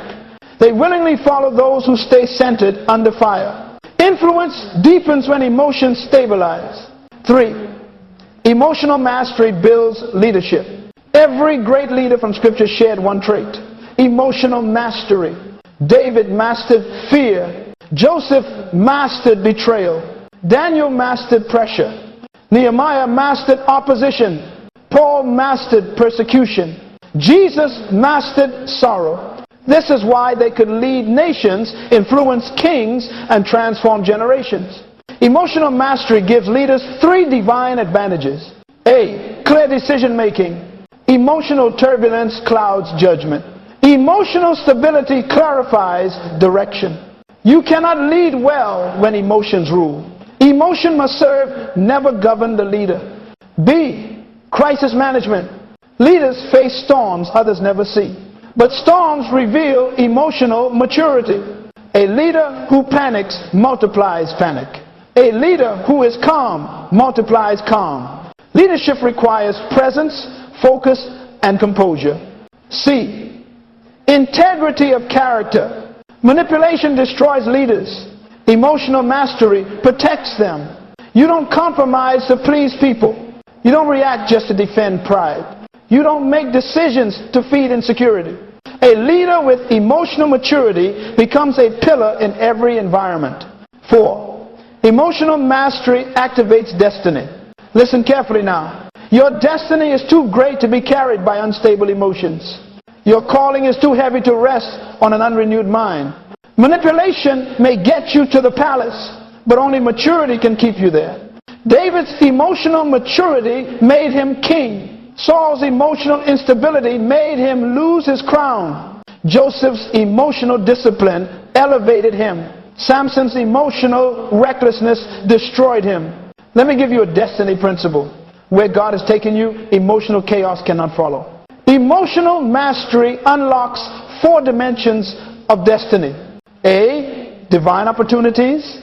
They willingly follow those who stay centered under fire. Influence deepens when emotions stabilize. 3, emotional mastery builds leadership. Every great leader from Scripture shared one trait: emotional mastery. David mastered fear. Joseph mastered betrayal. Daniel mastered pressure. Nehemiah mastered opposition. Paul mastered persecution. Jesus mastered sorrow. This is why they could lead nations, influence kings, and transform generations. Emotional mastery gives leaders 3 divine advantages. A, clear decision making. Emotional turbulence clouds judgment. Emotional stability clarifies direction. You cannot lead well when emotions rule. Emotion must serve, never govern the leader. B, crisis management. Leaders face storms others never see, but storms reveal emotional maturity. A leader who panics multiplies panic. A leader who is calm multiplies calm. Leadership requires presence, focus, and composure. C, integrity of character. Manipulation destroys leaders. Emotional mastery protects them. You don't compromise to please people. You don't react just to defend pride. You don't make decisions to feed insecurity. A leader with emotional maturity becomes a pillar in every environment. 4, emotional mastery activates destiny. Listen carefully now. Your destiny is too great to be carried by unstable emotions. Your calling is too heavy to rest on an unrenewed mind. Manipulation may get you to the palace, but only maturity can keep you there. David's emotional maturity made him king. Saul's emotional instability made him lose his crown. Joseph's emotional discipline elevated him. Samson's emotional recklessness destroyed him. Let me give you a destiny principle. where God has taken you, emotional chaos cannot follow. Emotional mastery unlocks 4 dimensions of destiny. A, divine opportunities.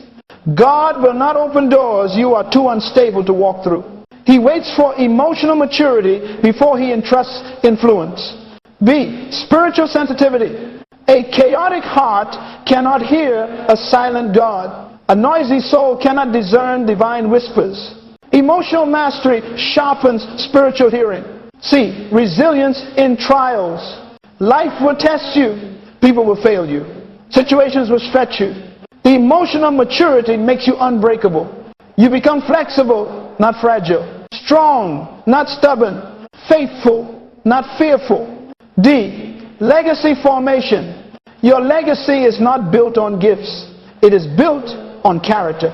God will not open doors you are too unstable to walk through. He waits for emotional maturity before he entrusts influence. B, spiritual sensitivity. A chaotic heart cannot hear a silent God. A noisy soul cannot discern divine whispers. Emotional mastery sharpens spiritual hearing. C, resilience in trials. Life will test you. People will fail you. Situations will stretch you. Emotional maturity makes you unbreakable. You become flexible, not fragile. Strong, not stubborn. Faithful, not fearful. D, legacy formation. Your legacy is not built on gifts. It is built on character.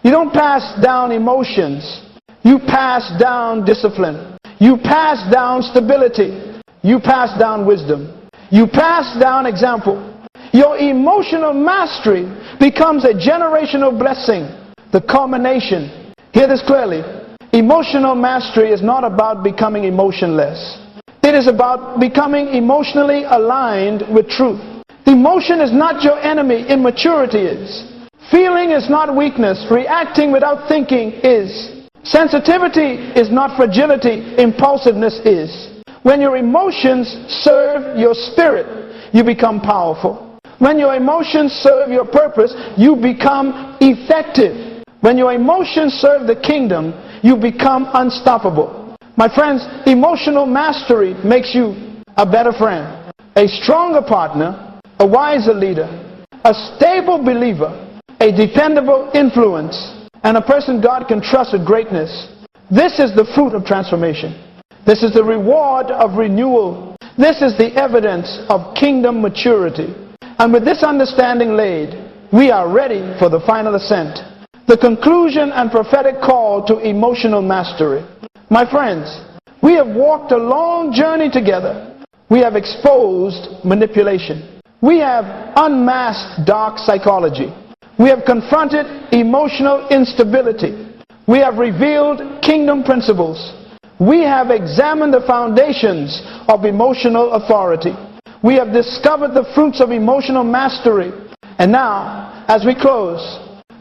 You don't pass down emotions. You pass down discipline. You pass down stability. You pass down wisdom. You pass down example. Your emotional mastery becomes a generational blessing. The culmination. Hear this clearly. Emotional mastery is not about becoming emotionless. It is about becoming emotionally aligned with truth. Emotion is not your enemy. Immaturity is. Feeling is not weakness. Reacting without thinking is. Sensitivity is not fragility. Impulsiveness is. When your emotions serve your spirit, you become powerful. When your emotions serve your purpose, you become effective. When your emotions serve the kingdom, you become unstoppable. My friends, emotional mastery makes you a better friend, a stronger partner, a wiser leader, a stable believer, a dependable influence, and a person God can trust with greatness. This is the fruit of transformation. This is the reward of renewal. This is the evidence of kingdom maturity. And with this understanding laid, we are ready for the final ascent, the conclusion and prophetic call to emotional mastery. My friends, we have walked a long journey together. We have exposed manipulation. We have unmasked dark psychology. We have confronted emotional instability. We have revealed kingdom principles. We have examined the foundations of emotional authority. We have discovered the fruits of emotional mastery. And now, as we close,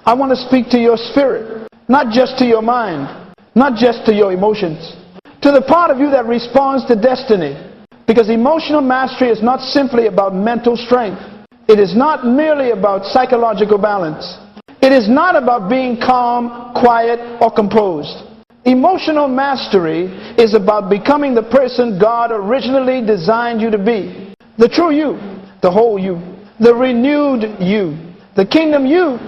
I want to speak to your spirit, not just to your mind, not just to your emotions, to the part of you that responds to destiny. Because emotional mastery is not simply about mental strength. It is not merely about psychological balance. It is not about being calm, quiet, or composed. Emotional mastery is about becoming the person God originally designed you to be. The true you, the whole you, the renewed you, the kingdom you,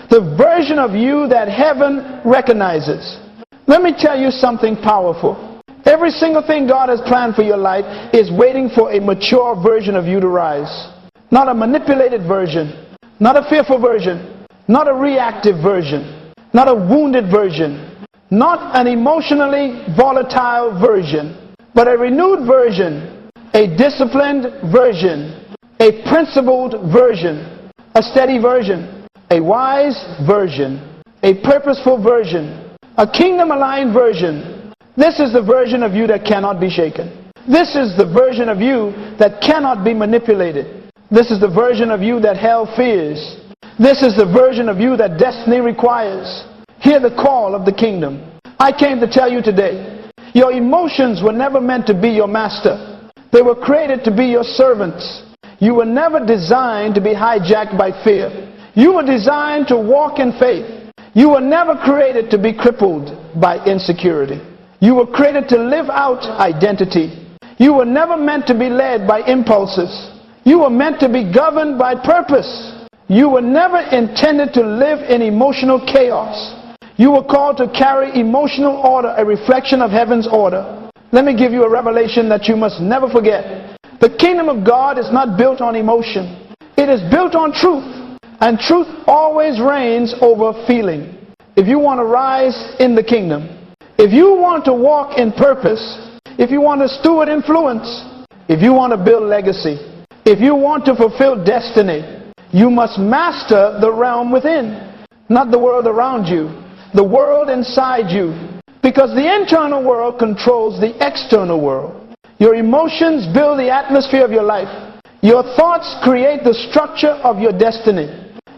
the version of you that heaven recognizes. Let me tell you something powerful. Every single thing God has planned for your life is waiting for a mature version of you to rise. Not a manipulated version, not a fearful version, not a reactive version, not a wounded version, not an emotionally volatile version, but a renewed version, a disciplined version, a principled version, a steady version, a wise version, a purposeful version, a kingdom-aligned version. This is the version of you that cannot be shaken. This is the version of you that cannot be manipulated. This is the version of you that hell fears. This is the version of you that destiny requires. Hear the call of the kingdom. I came to tell you today, your emotions were never meant to be your master. They were created to be your servants. You were never designed to be hijacked by fear. You were designed to walk in faith. You were never created to be crippled by insecurity. You were created to live out identity. You were never meant to be led by impulses. You were meant to be governed by purpose. You were never intended to live in emotional chaos. You were called to carry emotional order, a reflection of heaven's order. Let me give you a revelation that you must never forget. The kingdom of God is not built on emotion. It is built on truth. And truth always reigns over feeling. If you want to rise in the kingdom, if you want to walk in purpose, if you want to steward influence, if you want to build legacy, if you want to fulfill destiny, you must master the realm within, not the world around you, the world inside you. Because the internal world controls the external world. Your emotions build the atmosphere of your life. Your thoughts create the structure of your destiny.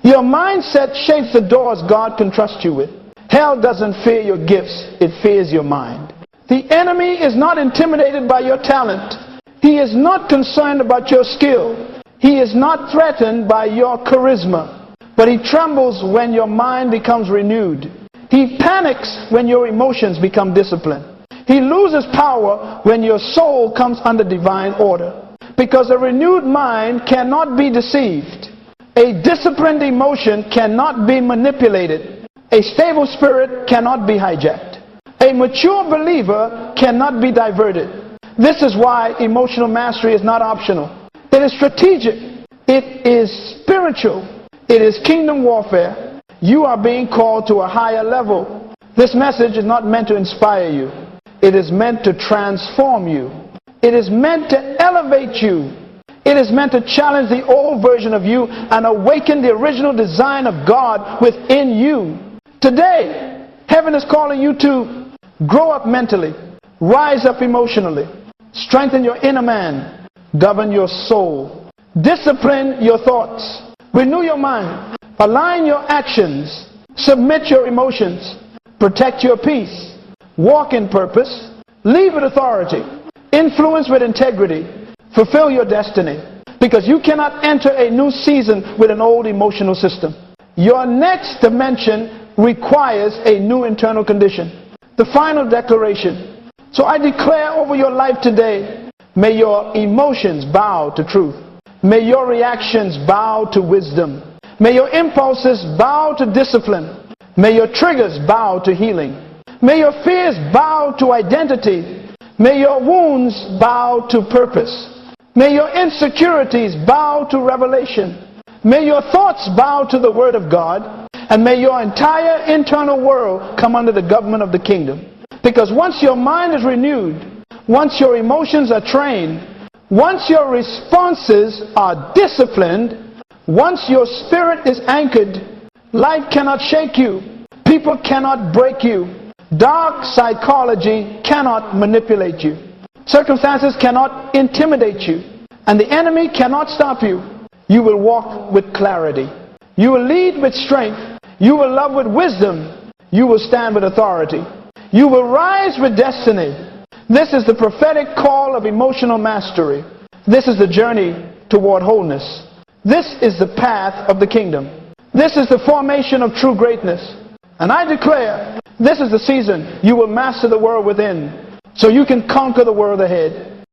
Your mindset shapes the doors God can trust you with. Hell doesn't fear your gifts, it fears your mind. The enemy is not intimidated by your talent. He is not concerned about your skill. He is not threatened by your charisma. But he trembles when your mind becomes renewed. He panics when your emotions become disciplined. He loses power when your soul comes under divine order. Because a renewed mind cannot be deceived. A disciplined emotion cannot be manipulated. A stable spirit cannot be hijacked. A mature believer cannot be diverted. This is why emotional mastery is not optional. It is strategic. It is spiritual. It is kingdom warfare. You are being called to a higher level. This message is not meant to inspire you. It is meant to transform you. It is meant to elevate you. It is meant to challenge the old version of you and awaken the original design of God within you. Today, heaven is calling you to grow up mentally, rise up emotionally, strengthen your inner man, govern your soul, discipline your thoughts, renew your mind, align your actions, submit your emotions, protect your peace, walk in purpose, lead with authority, influence with integrity, fulfill your destiny. Because you cannot enter a new season with an old emotional system. Your next dimension requires a new internal condition. The final declaration. So I declare over your life today, may your emotions bow to truth. May your reactions bow to wisdom. May your impulses bow to discipline. May your triggers bow to healing. May your fears bow to identity. May your wounds bow to purpose. May your insecurities bow to revelation. May your thoughts bow to the Word of God. And may your entire internal world come under the government of the kingdom. Because once your mind is renewed, once your emotions are trained, once your responses are disciplined, once your spirit is anchored, life cannot shake you. People cannot break you. Dark psychology cannot manipulate you. Circumstances cannot intimidate you. And the enemy cannot stop you. You will walk with clarity. You will lead with strength. You will love with wisdom. You will stand with authority. You will rise with destiny. This is the prophetic call of emotional mastery. This is the journey toward wholeness. This is the path of the kingdom. This is the formation of true greatness. And I declare, this is the season you will master the world within, so you can conquer the world ahead.